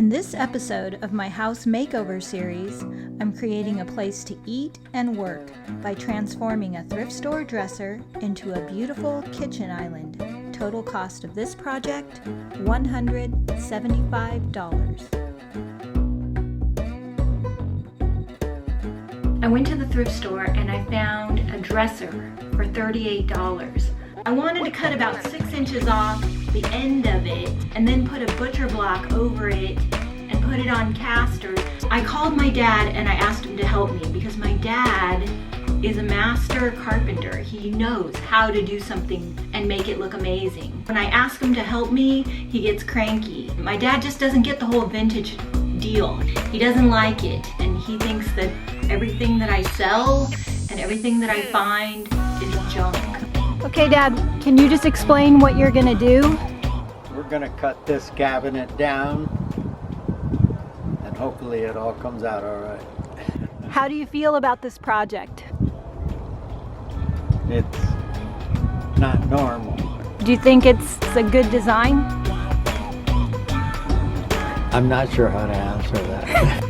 In this episode of my house makeover series, I'm creating a place to eat and work by transforming a thrift store dresser into a beautiful kitchen island. Total cost of this project, $175. I went to the thrift store and I found a dresser for $38. I wanted to cut about 6 inches off the end of it and then put a butcher block over it and put it on casters. I called my dad and I asked him to help me because my dad is a master carpenter. He knows how to do something and make it look amazing. When I ask him to help me, he gets cranky. My dad just doesn't get the whole vintage deal. He doesn't like it, and he thinks that everything that I sell and everything that I find is junk. Okay, Dad, can you just explain what you're gonna do? We're gonna cut this cabinet down and hopefully it all comes out all right. How do you feel about this project? It's not normal. Do you think it's a good design? I'm not sure how to answer that.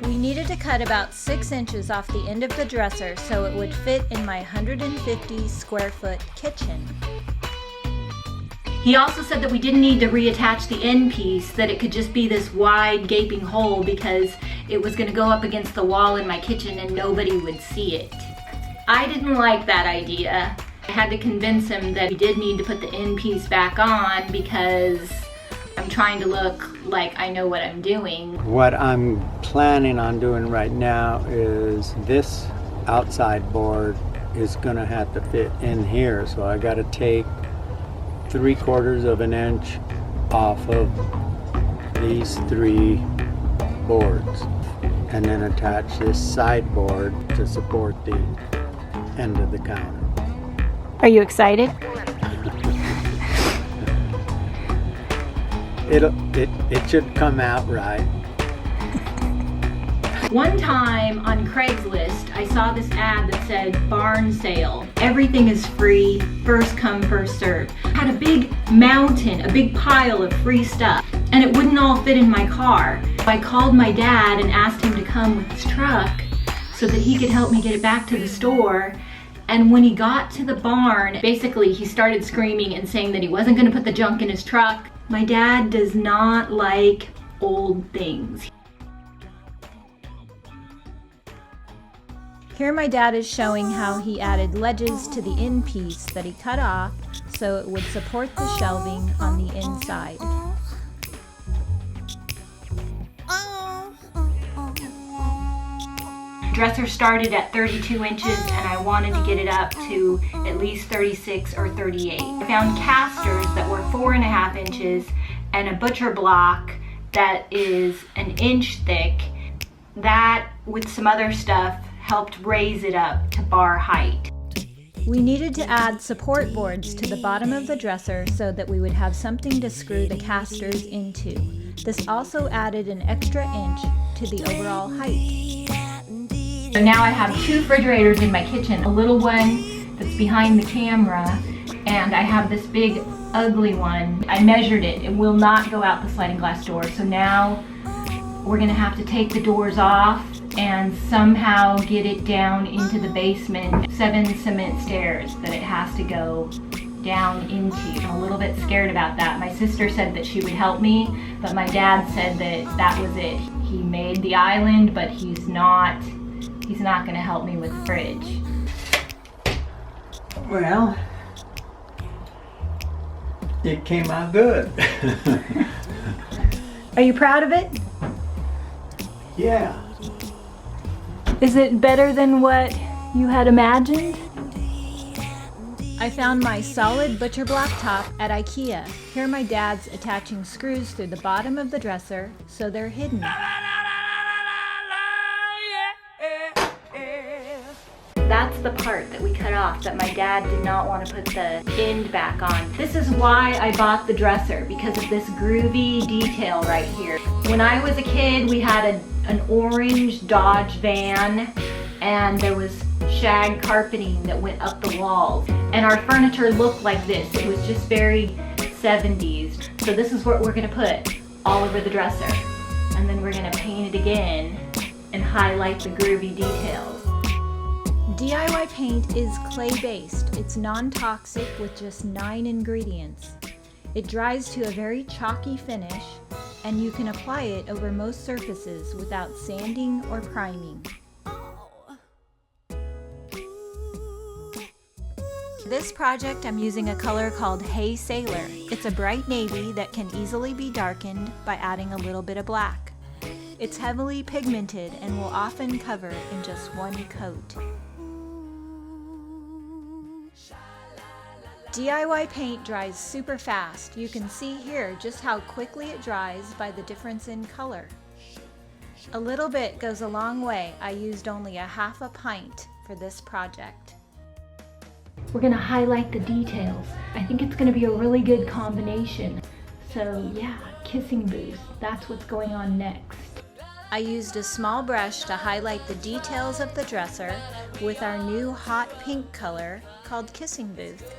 We needed to cut about 6 inches off the end of the dresser so it would fit in my 150 square foot kitchen. He also said that we didn't need to reattach the end piece, that it could just be this wide gaping hole because it was going to go up against the wall in my kitchen and nobody would see it. I didn't like that idea. I had to convince him that we did need to put the end piece back on because I'm trying to look like I know what I'm doing. What I'm planning on doing right now is this outside board is gonna have to fit in here, so I gotta take 3/4 of an inch off of these 3 boards and then attach this sideboard to support the end of the counter. Are you excited? It should come out right. One time on Craigslist, I saw this ad that said barn sale. Everything is free, first come, first serve. Had a big mountain, a big pile of free stuff, and it wouldn't all fit in my car. I called my dad and asked him to come with his truck so that he could help me get it back to the store. And when he got to the barn, basically he started screaming and saying that he wasn't gonna put the junk in his truck. My dad does not like old things. Here my dad is showing how he added ledges to the end piece that he cut off so it would support the shelving on the inside. Dresser started at 32 inches and I wanted to get it up to at least 36 or 38. I found casters that were 4.5 inches and a butcher block that is 1 inch thick. That, with some other stuff, helped raise it up to bar height. We needed to add support boards to the bottom of the dresser so that we would have something to screw the casters into. This also added an extra inch to the overall height. So now I have 2 refrigerators in my kitchen, a little one that's behind the camera, and I have this big ugly one. I measured it. It will not go out the sliding glass door. So now we're gonna have to take the doors off and somehow get it down into the basement. 7 cement stairs that it has to go down into. I'm a little bit scared about that. My sister said that she would help me, but my dad said that that was it. He made the island, but he's not gonna help me with the fridge. Well, it came out good. Are you proud of it? Yeah. Is it better than what you had imagined? I found my solid butcher block top at IKEA. Here my dad's attaching screws through the bottom of the dresser so they're hidden. That's the part that we cut off that my dad did not want to put the end back on. This is why I bought the dresser, because of this groovy detail right here. When I was a kid, we had an orange Dodge van and there was shag carpeting that went up the walls. And our furniture looked like this. It was just very 70s. So this is what we're gonna put. all over the dresser. And then we're gonna paint it again and highlight the groovy details. DIY paint is clay-based. It's non-toxic with just 9 ingredients. It dries to a very chalky finish, and you can apply it over most surfaces without sanding or priming. For this project, I'm using a color called Hey Sailor. It's a bright navy that can easily be darkened by adding a little bit of black. It's heavily pigmented and will often cover in just one coat. DIY paint dries super fast. You can see here just how quickly it dries by the difference in color. A little bit goes a long way. I used only a half a pint for this project. We're gonna highlight the details. I think it's gonna be a really good combination. So yeah, kissing booth, that's what's going on next. I used a small brush to highlight the details of the dresser with our new hot pink color called Kissing Booth.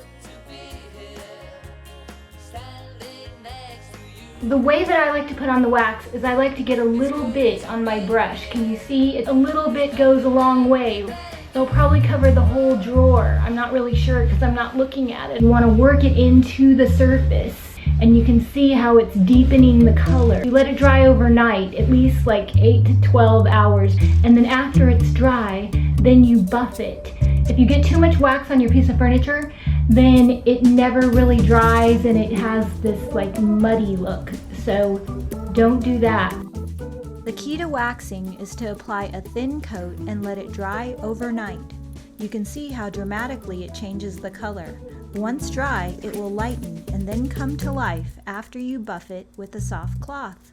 The way that I like to put on the wax is I like to get a little bit on my brush. Can you see? A little bit goes a long way. It'll probably cover the whole drawer. I'm not really sure because I'm not looking at it. You want to work it into the surface and you can see how it's deepening the color. You let it dry overnight, at least like 8 to 12 hours, and then after it's dry, then you buff it. If you get too much wax on your piece of furniture, then it never really dries and it has this like muddy look. So don't do that. The key to waxing is to apply a thin coat and let it dry overnight. You can see how dramatically it changes the color. Once dry, it will lighten and then come to life after you buff it with a soft cloth.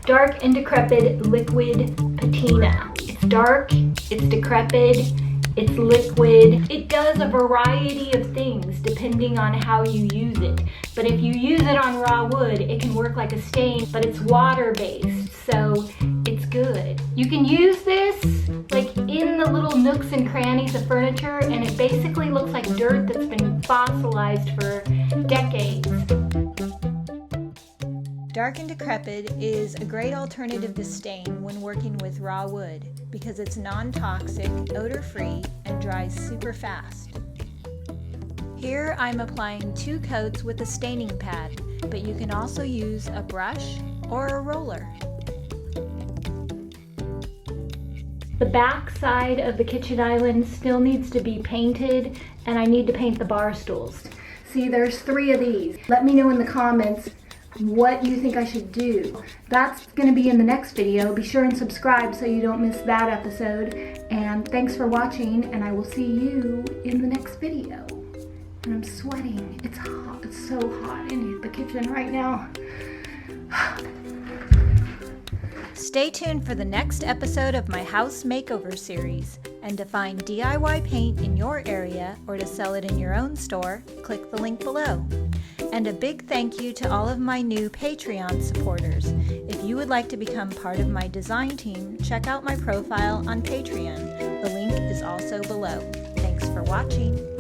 Dark and decrepit liquid patina. It's dark, it's decrepit, it's liquid. It does a variety of things depending on how you use it. But if you use it on raw wood, it can work like a stain, but it's water-based, so it's good. You can use this like in the little nooks and crannies of furniture, and it basically looks like dirt that's been fossilized for decades. Dark and decrepit is a great alternative to stain when working with raw wood because it's non-toxic, odor-free, and dries super fast. Here I'm applying 2 coats with a staining pad, but you can also use a brush or a roller. The back side of the kitchen island still needs to be painted, and I need to paint the bar stools. See, there's 3 of these. Let me know in the comments what you think I should do. That's going to be in the next video. Be sure and subscribe so you don't miss that episode. And thanks for watching, and I will see you in the next video. And I'm sweating. It's hot. It's so hot in the kitchen right now. Stay tuned for the next episode of my house makeover series. And to find DIY paint in your area or to sell it in your own store, click the link below. And a big thank you to all of my new Patreon supporters. If you would like to become part of my design team, check out my profile on Patreon. The link is also below. Thanks for watching.